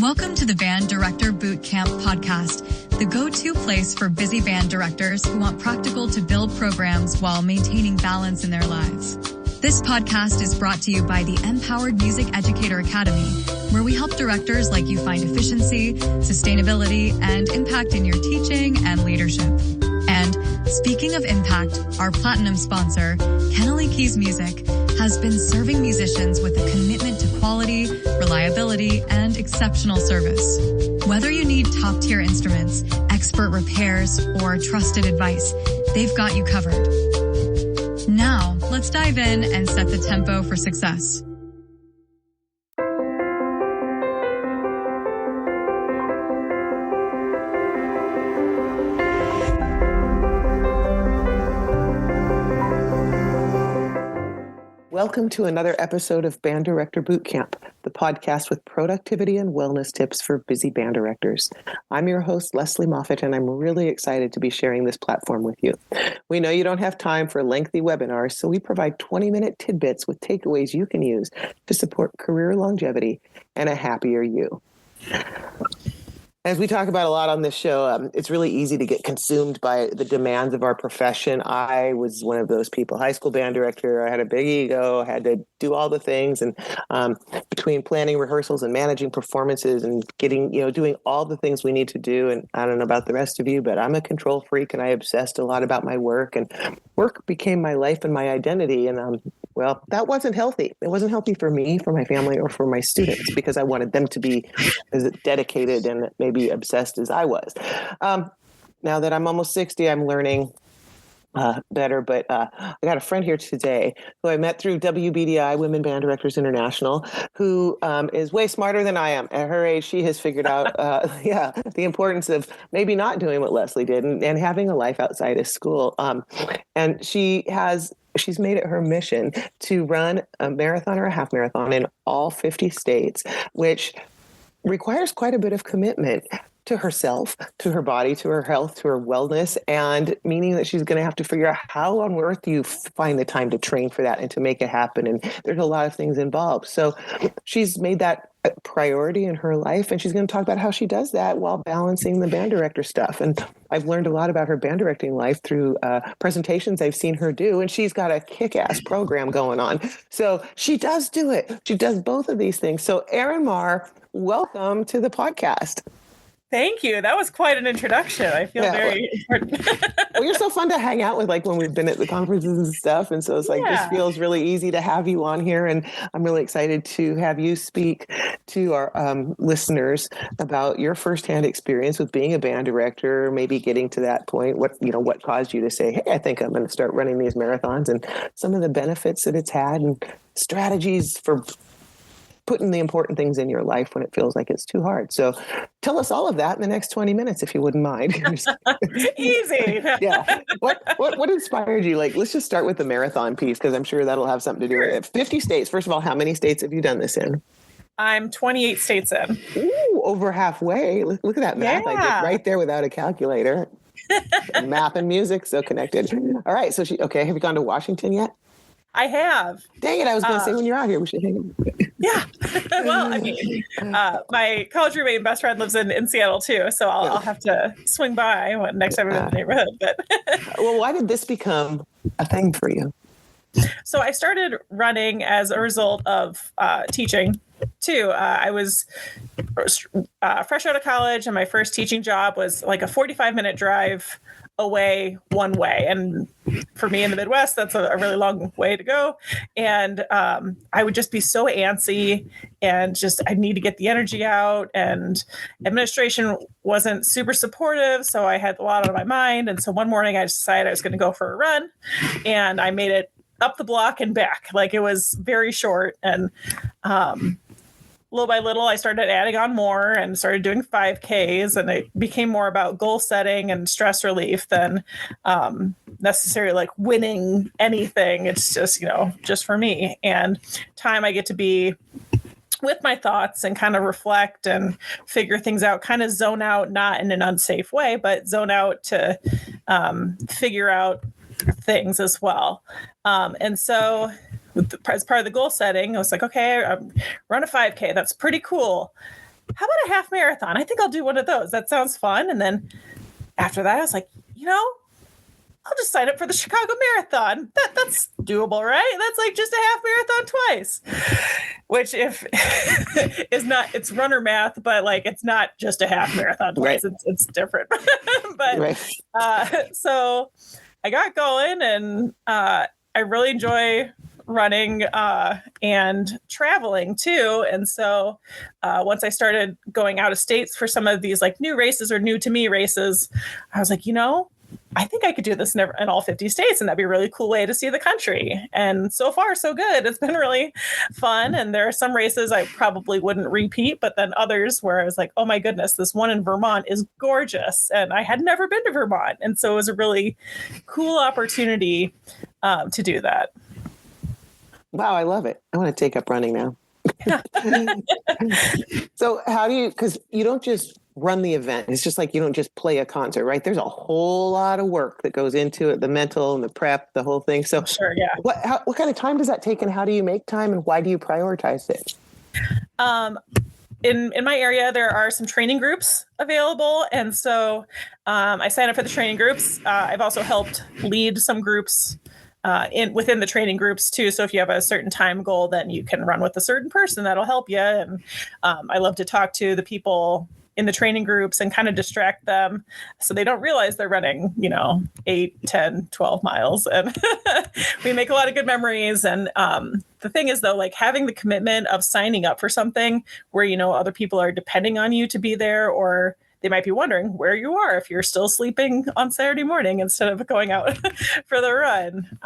Welcome to the Band Director Bootcamp podcast, the go-to place for busy band directors who want practical to build programs while maintaining balance in their lives. This podcast is brought to you by the Empowered Music Educator Academy, where we help directors like you find efficiency, sustainability, and impact in your teaching and leadership. And speaking of impact, our platinum sponsor, Kennelly Keys Music, has been serving musicians with a commitment to quality, reliability, and exceptional service. Whether you need top-tier instruments, expert repairs, or trusted advice, they've got you covered. Now, let's dive in and set the tempo for success. Welcome to another episode of Band Director Bootcamp, the podcast with productivity and wellness tips for busy band directors. I'm your host, Lesley Moffat, and I'm really excited to be sharing this platform with you. We know you don't have time for lengthy webinars, so we provide 20-minute tidbits with takeaways you can use to support career longevity and a happier you. As we talk about a lot on this show, it's really easy to get consumed by the demands of our profession. I was one of those people, high school band director. I had a big ego, I had to do all the things. And between planning rehearsals and managing performances and doing all the things we need to do. And I don't know about the rest of you, but I'm a control freak and I obsessed a lot about my work. And work became my life and my identity. And well, that wasn't healthy. It wasn't healthy for me, for my family, or for my students, because I wanted them to be as dedicated and maybe obsessed as I was. Now that I'm almost 60, I'm learning better, but I got a friend here today who I met through WBDI, Women Band Directors International, who is way smarter than I am. At her age, she has figured out, the importance of maybe not doing what Lesley did and having a life outside of school. And she's made it her mission to run a marathon or a half marathon in all 50 states, which requires quite a bit of commitment to herself, to her body, to her health, to her wellness, and meaning that she's going to have to figure out how on earth do you find the time to train for that and to make it happen. And there's a lot of things involved. So she's made that a priority in her life, and she's going to talk about how she does that while balancing the band director stuff. And I've learned a lot about her band directing life through presentations I've seen her do, and she's got a kick-ass program going on. So she does do it. She does both of these things. So Erin Mahr, welcome to the podcast. Thank you. That was quite an introduction. I feel very important. Well, you're so fun to hang out with, like when we've been at the conferences and stuff. And so it's like, this feels really easy to have you on here. And I'm really excited to have you speak to our listeners about your firsthand experience with being a band director, maybe getting to that point, what caused you to say, hey, I think I'm going to start running these marathons, and some of the benefits that it's had and strategies for putting the important things in your life when it feels like it's too hard. So tell us all of that in the next 20 minutes, if you wouldn't mind. Easy. Yeah. What inspired you? Like, let's just start with the marathon piece, because I'm sure that'll have something to do with it. 50 states. First of all, how many states have you done this in? I'm 28 states in. Ooh, over halfway. Look at that math I did right there without a calculator. Math and music, so connected. All right. So have you gone to Washington yet? I have. Dang it. I was going to say, when you're out here, we should hang out. Yeah. Well, I mean, my college roommate and best friend lives in Seattle too. So I'll have to swing by next time I'm in the neighborhood. But well, why did this become a thing for you? So I started running as a result of teaching too. I was fresh out of college, and my first teaching job was like a 45-minute drive away one way. And for me in the Midwest, that's a really long way to go. And I would just be so antsy and I need to get the energy out, and administration wasn't super supportive. So I had a lot on my mind. And so one morning I decided I was going to go for a run, and I made it up the block and back. Like, it was very short. And little by little, I started adding on more and started doing 5Ks, and it became more about goal setting and stress relief than necessarily like winning anything. It's just for me, and time I get to be with my thoughts and kind of reflect and figure things out, kind of zone out, not in an unsafe way, but zone out to figure out things as well. And so as part of the goal setting, I was like, okay, run a 5K. That's pretty cool. how about a half marathon? I think I'll do one of those. That sounds fun. And then after that, I was like, I'll just sign up for the Chicago Marathon. That's doable, right? That's like just a half marathon twice, which if is not, it's runner math, but like, it's not just a half marathon twice. Right. It's different. But, Right. So I got going, and I really enjoy running and traveling too. And so once I started going out of states for some of these like new races or new to me races, I was like, I think I could do this in all 50 states, and that'd be a really cool way to see the country. And so far, so good. It's been really fun. And there are some races I probably wouldn't repeat, but then others where I was like, oh my goodness, this one in Vermont is gorgeous. And I had never been to Vermont. And so it was a really cool opportunity to do that. Wow, I love it. I want to take up running now. So how do you, because you don't just run the event. It's just like you don't just play a concert, right? There's a whole lot of work that goes into it, the mental and the prep, the whole thing. So sure, yeah. What kind of time does that take, and how do you make time, and why do you prioritize it? In my area, there are some training groups available. And so I sign up for the training groups. I've also helped lead some groups within the training groups too. So if you have a certain time goal, then you can run with a certain person that'll help you. And I love to talk to the people in the training groups and kind of distract them so they don't realize they're running, 8, 10, 12 miles. And we make a lot of good memories. And the thing is, though, like having the commitment of signing up for something where, other people are depending on you to be there, or they might be wondering where you are if you're still sleeping on Saturday morning instead of going out for the run.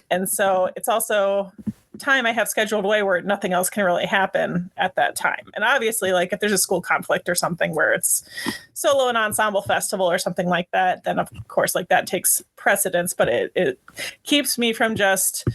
And so it's also time I have scheduled away where nothing else can really happen at that time. And obviously, like if there's a school conflict or something where it's solo and ensemble festival or something like that, then of course, like that takes precedence, but it keeps me from just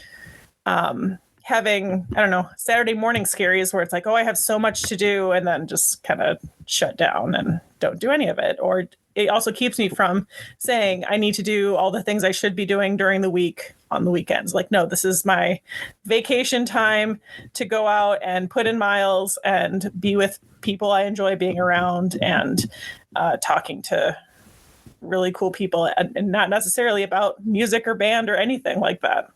having, Saturday morning scaries where it's like, oh, I have so much to do, and then just kind of shut down and don't do any of it. Or it also keeps me from saying I need to do all the things I should be doing during the week on the weekends. Like, no, this is my vacation time to go out and put in miles and be with people I enjoy being around and talking to really cool people, and not necessarily about music or band or anything like that.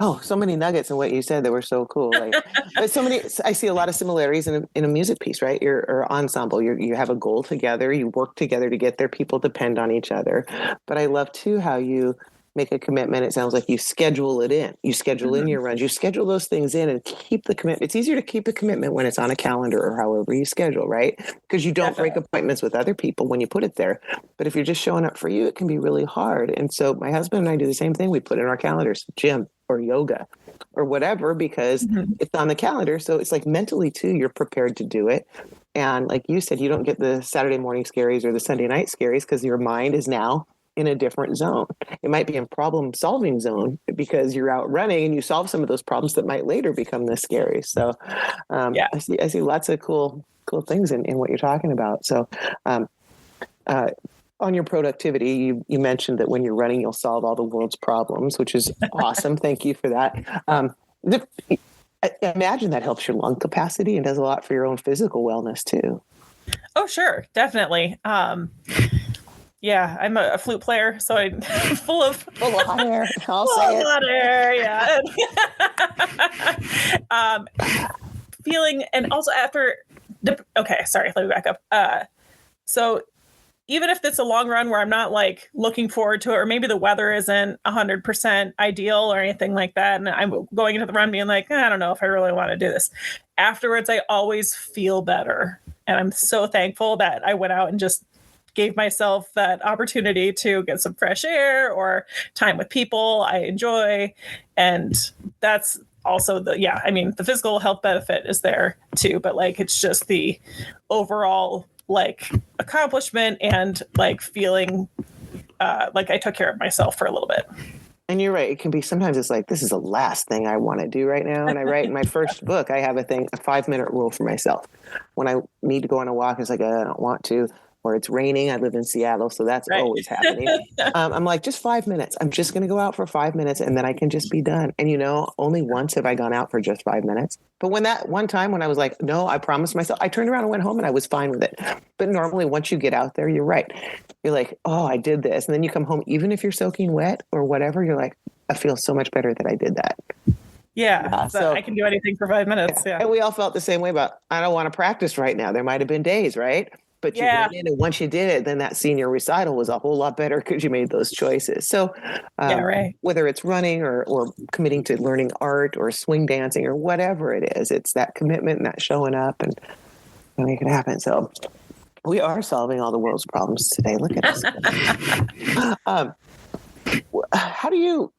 Oh, so many nuggets in what you said that were so cool. Like, but I see a lot of similarities in a music piece, right? Or ensemble. You have a goal together, you work together to get there. People depend on each other. But I love too how you make a commitment. It sounds like you schedule it in. You schedule in your runs. You schedule those things in and keep the commitment. It's easier to keep a commitment when it's on a calendar or however you schedule, right? Because you don't break appointments with other people when you put it there. But if you're just showing up for you, it can be really hard. And so my husband and I do the same thing. We put in our calendars, gym or yoga or whatever, because it's on the calendar. So it's like mentally too, you're prepared to do it. And like you said, you don't get the Saturday morning scaries or the Sunday night scaries because your mind is now in a different zone. It might be in problem solving zone because you're out running and you solve some of those problems that might later become the scary. So I see lots of cool things in what you're talking about. So on your productivity, you mentioned that when you're running, you'll solve all the world's problems, which is awesome. Thank you for that. I imagine that helps your lung capacity and does a lot for your own physical wellness too. Oh, sure. Definitely. Yeah, I'm a flute player, so I'm full of hot air. Hot air, yeah. Feeling, and also after. Okay, sorry. Let me back up. So even if it's a long run where I'm not like looking forward to it, or maybe the weather isn't 100% ideal or anything like that, and I'm going into the run being like, I don't know if I really want to do this. Afterwards, I always feel better, and I'm so thankful that I went out and just gave myself that opportunity to get some fresh air or time with people I enjoy. And that's also the physical health benefit is there too, but like, it's just the overall like accomplishment and like feeling like I took care of myself for a little bit. And you're right. It can be, sometimes it's like, this is the last thing I want to do right now. And I write in my first book, I have a 5-minute rule for myself. When I need to go on a walk, it's like, I don't want to. or it's raining. I live in Seattle, so that's Right. always happening. I'm like, just 5 minutes. I'm just going to go out for 5 minutes and then I can just be done. And only once have I gone out for just 5 minutes. But when that one time when I was like, no, I promised myself, I turned around and went home and I was fine with it. But normally once you get out there, you're right. You're like, oh, I did this. And then you come home, even if you're soaking wet or whatever, you're like, I feel so much better that I did that. Yeah, so I can do anything for 5 minutes. Yeah. And we all felt the same way about, I don't want to practice right now. There might have been days, right? But you went in, and once you did it, then that senior recital was a whole lot better because you made those choices. So whether it's running or committing to learning art or swing dancing or whatever it is, it's that commitment and that showing up and make it happen. So we are solving all the world's problems today. Look at us. How do you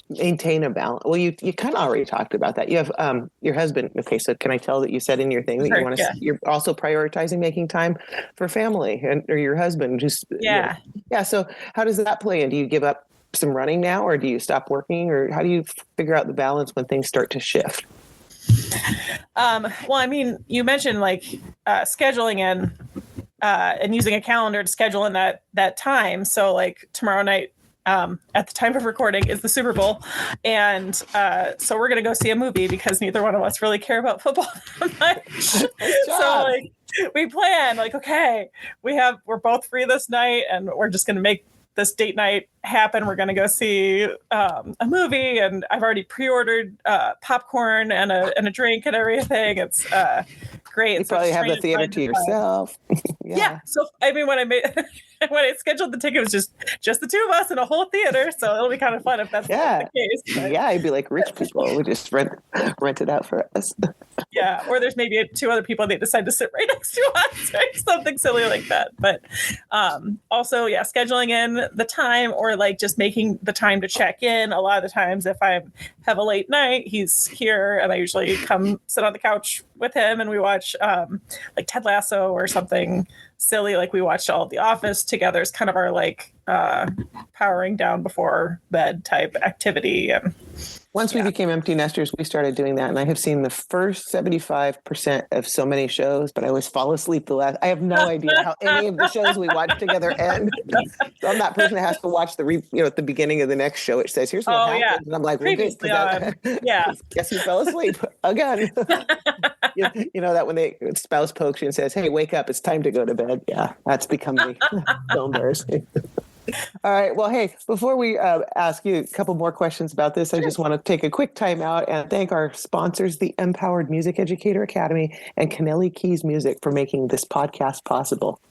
maintain a balance? Well, you kind of already talked about that. You have your husband. Okay, so can I tell that you said in your thing that you want to? You're also prioritizing making time for family or your husband. Yeah. So how does that play in? Do you give up some running now, or do you stop working, or how do you figure out the balance when things start to shift? Well, I mean, you mentioned scheduling in and using a calendar to schedule in that time. So tomorrow night, at the time of recording, is the Super Bowl. And so we're going to go see a movie because neither one of us really care about football that much. So we plan okay, we're both free this night and we're just going to make this date night happen. We're going to go see a movie, and I've already pre-ordered popcorn and a drink and everything. It's great. You probably have the theater to yourself. Yeah. So I mean, when I scheduled the ticket, it was just the two of us in a whole theater. So it'll be kind of fun if that's the case. But. Yeah, I'd be like rich people. We just rent it out for us. Yeah, or there's maybe two other people, and they decide to sit right next to us, or something silly like that. But also, scheduling in the time, or just making the time to check in. A lot of the times, if I have a late night, he's here, and I usually come sit on the couch with him, and we watch Ted Lasso or something silly. We watched all of The Office together. It's kind of our powering down before bed type activity. And once we became empty nesters, we started doing that. And I have seen the first 75% of so many shows, but I always fall asleep the last. I have no idea how any of the shows we watch together end. So I'm that person that has to watch at the beginning of the next show, it says, here's what happened. Yeah. And I'm like, well, good. Guess you fell asleep again. That when the spouse pokes you and says, hey, wake up, it's time to go to bed. Yeah, that's become me. So embarrassing. All right. Well, hey, before we ask you a couple more questions about this, I just want to take a quick time out and thank our sponsors, the Empowered Music Educator Academy and Kennelly Keys Music, for making this podcast possible.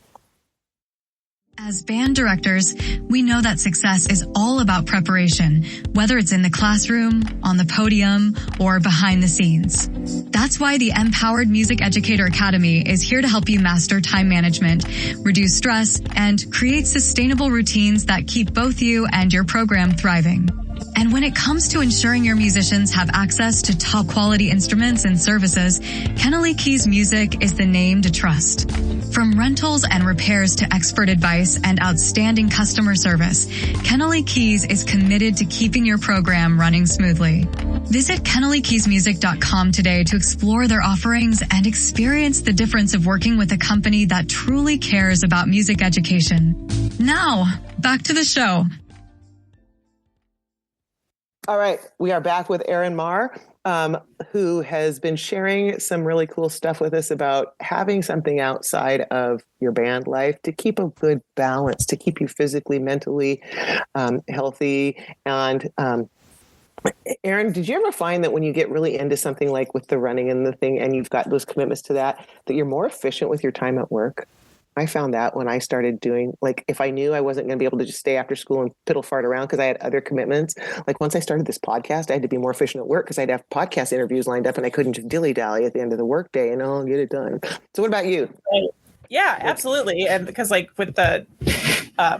As band directors, we know that success is all about preparation, whether it's in the classroom, on the podium, or behind the scenes. That's why the Empowered Music Educator Academy is here to help you master time management, reduce stress, and create sustainable routines that keep both you and your program thriving. And when it comes to ensuring your musicians have access to top quality instruments and services, Kennelly Keys Music is the name to trust. From rentals and repairs to expert advice and outstanding customer service, Kennelly Keys is committed to keeping your program running smoothly. Visit KennellyKeysMusic.com today to explore their offerings and experience the difference of working with a company that truly cares about music education. Now, back to the show. All right, we are back with Erin Mahr, who has been sharing some really cool stuff with us about having something outside of your band life to keep a good balance, to keep you physically, mentally healthy. And Erin, did you ever find that when you get really into something like with the running and the thing, and you've got those commitments to that you're more efficient with your time at work? I found that when I started doing, if I knew I wasn't going to be able to just stay after school and piddle fart around because I had other commitments, once I started this podcast, I had to be more efficient at work because I'd have podcast interviews lined up and I couldn't just dilly-dally at the end of the workday and I'll get it done. So what about you? Yeah, absolutely. And because with the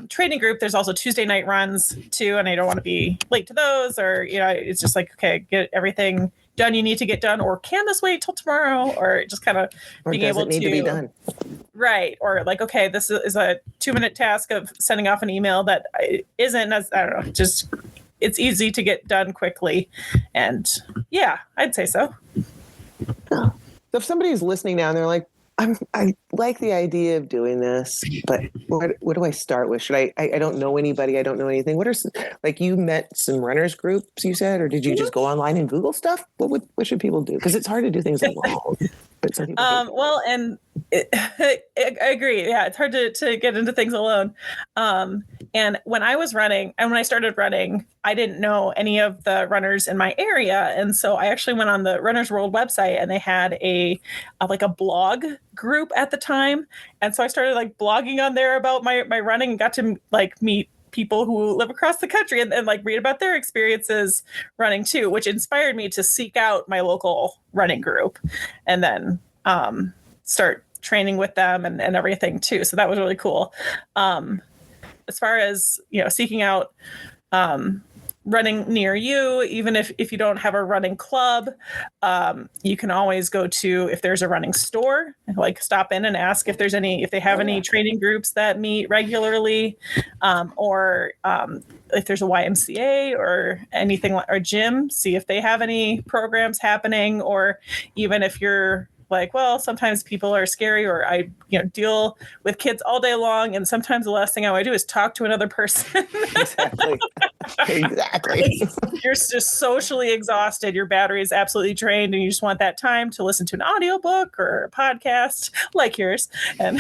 training group, there's also Tuesday night runs too, and I don't want to be late to those, or, it's just okay, get everything done you need to get done, or can this wait till tomorrow, or just kind of being able to be done. Right. Or okay, this is a 2-minute task of sending off an email that isn't as, I don't know, just it's easy to get done quickly. And yeah, I'd say so. So if somebody's listening now and they're like, I like the idea of doing this, but what do I start with? Should I don't know anybody. I don't know anything. What are like you met some runners groups, you said, or did you just go online and Google stuff? What should people do? Because it's hard to do things alone. But some people well, and I agree. Yeah, it's hard to get into things alone. And when I was running, and when I started running, I didn't know any of the runners in my area, and so I actually went on the Runners World website, and they had a blog group at the time, and so I started like blogging on there about my running, and got to like meet people who live across the country and like read about their experiences running too, which inspired me to seek out my local running group and then start training with them and everything too. So that was really cool. As far as, seeking out running near you, even if you don't have a running club, you can always go to, if there's a running store, like stop in and ask if they have any training groups that meet regularly, or if there's a YMCA or anything, or gym, see if they have any programs happening, or even if you're like, well, sometimes people are scary, or I, deal with kids all day long, and sometimes the last thing I want to do is talk to another person. Exactly. You're just socially exhausted. Your battery is absolutely drained, and you just want that time to listen to an audiobook or a podcast like yours, and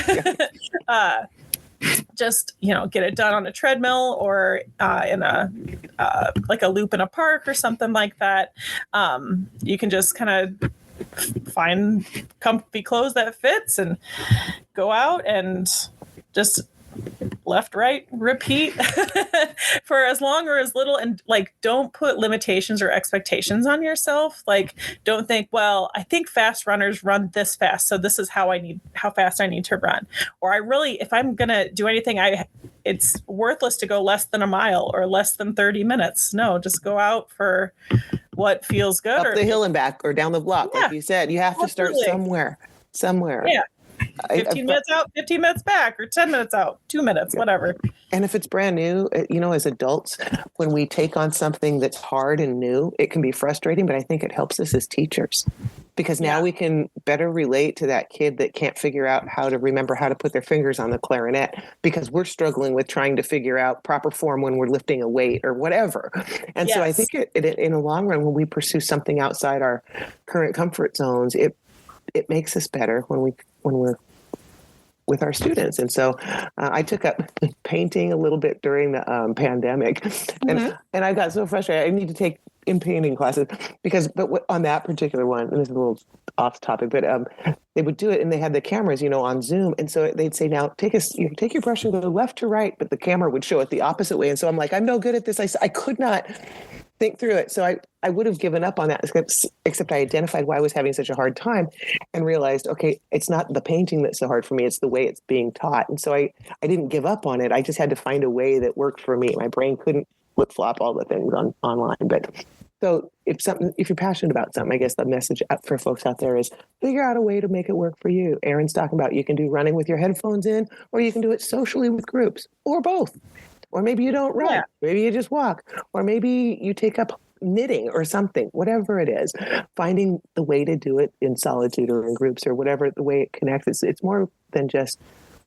just get it done on a treadmill or in a like a loop in a park or something like that. You can just kind of find comfy clothes that fits and go out and just left, right, repeat for as long or as little. And like, don't put limitations or expectations on yourself. Like, don't think, well, I think fast runners run this fast, so this is how fast I need to run. Or if I'm going to do anything, it's worthless to go less than a mile or less than 30 minutes. No, just go out for what feels good. Up the hill and back, or down the block. Yeah, like you said, you have to start somewhere. Yeah. 15 minutes out, 15 minutes back, or 10 minutes out, 2 minutes, whatever. And if it's brand new, as adults, when we take on something that's hard and new, it can be frustrating, but I think it helps us as teachers, because now we can better relate to that kid that can't figure out how to remember how to put their fingers on the clarinet, because we're struggling with trying to figure out proper form when we're lifting a weight or whatever. And so I think it in the long run, when we pursue something outside our current comfort zones, it makes us better when we're with our students. And so I took up painting a little bit during the pandemic, and I got so frustrated. I need to take in painting classes on that particular one, and this is a little off topic, but they would do it, and they had the cameras, on Zoom. And so they'd say, now take your brush and go left to right, but the camera would show it the opposite way. And so I'm like, I'm no good at this. I could not think through it. So I would have given up on that, except I identified why I was having such a hard time and realized, okay, it's not the painting that's so hard for me, it's the way it's being taught. And so I didn't give up on it. I just had to find a way that worked for me. My brain couldn't flip-flop all the things online. But so if you're passionate about something, I guess the message for folks out there is figure out a way to make it work for you. Erin's talking about you can do running with your headphones in, or you can do it socially with groups, or both. Or maybe you don't run, maybe you just walk, or maybe you take up knitting or something, whatever it is. Finding the way to do it in solitude or in groups or whatever the way it connects. It's more than just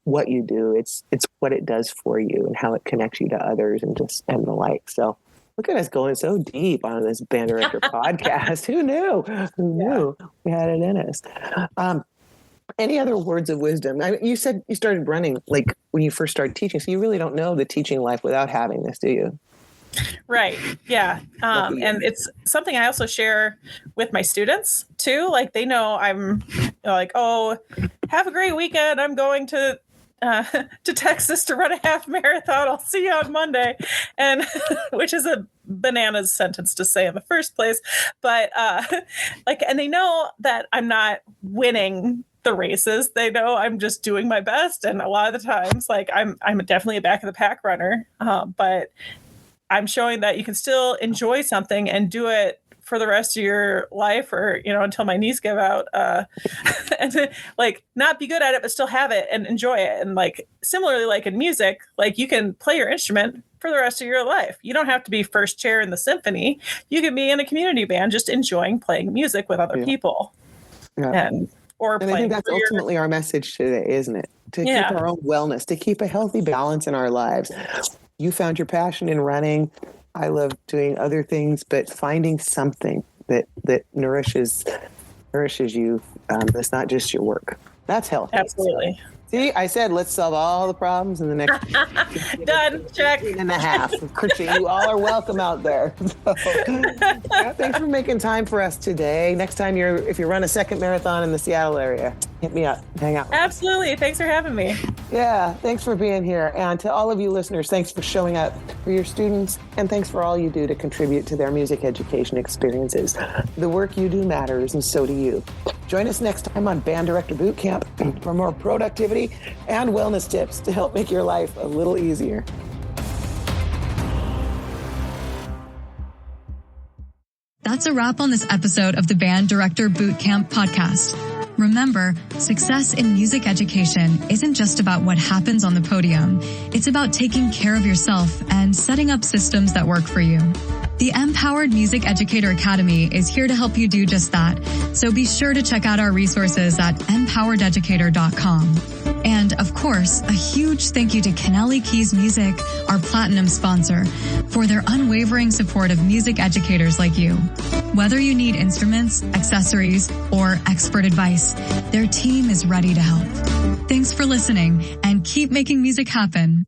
what you do. It's what it does for you and how it connects you to others and the like. So look at us going so deep on this Band Director podcast. Who knew? Who knew we had it in us? Any other words of wisdom? You said you started running like when you first started teaching, so you really don't know the teaching life without having this, do you? Right. Yeah. And it's something I also share with my students too. Like they know I'm like, oh, have a great weekend. I'm going to Texas to run a half marathon. I'll see you on Monday. And which is a bananas sentence to say in the first place. But and they know that I'm not winning the races. They know I'm just doing my best. And a lot of the times, like I'm definitely a back of the pack runner. But I'm showing that you can still enjoy something and do it for the rest of your life, or, until my knees give out, and like not be good at it, but still have it and enjoy it. And like, similarly, like in music, like you can play your instrument for the rest of your life. You don't have to be first chair in the symphony. You can be in a community band, just enjoying playing music with other people. Yeah. or And play. I think that's ultimately our message today, isn't it? To keep our own wellness, to keep a healthy balance in our lives. You found your passion in running. I love doing other things, but finding something that nourishes you. That's not just your work. That's healthy. Absolutely. See, I said, let's solve all the problems in the next done. Check. and a half. You all are welcome out there. So, thanks for making time for us today. Next time if you run a second marathon in the Seattle area, hit me up, hang out. Absolutely. Thanks for having me. Yeah, thanks for being here. And to all of you listeners, thanks for showing up for your students, and thanks for all you do to contribute to their music education experiences. The work you do matters, and so do you. Join us next time on Band Director Boot Camp for more productivity and wellness tips to help make your life a little easier. That's a wrap on this episode of the Band Director Boot Camp podcast. Remember, success in music education isn't just about what happens on the podium. It's about taking care of yourself and setting up systems that work for you. The Empowered Music Educator Academy is here to help you do just that. So be sure to check out our resources at empowerededucator.com. And of course, a huge thank you to Kennelly Keys Music, our platinum sponsor, for their unwavering support of music educators like you. Whether you need instruments, accessories, or expert advice, their team is ready to help. Thanks for listening, and keep making music happen.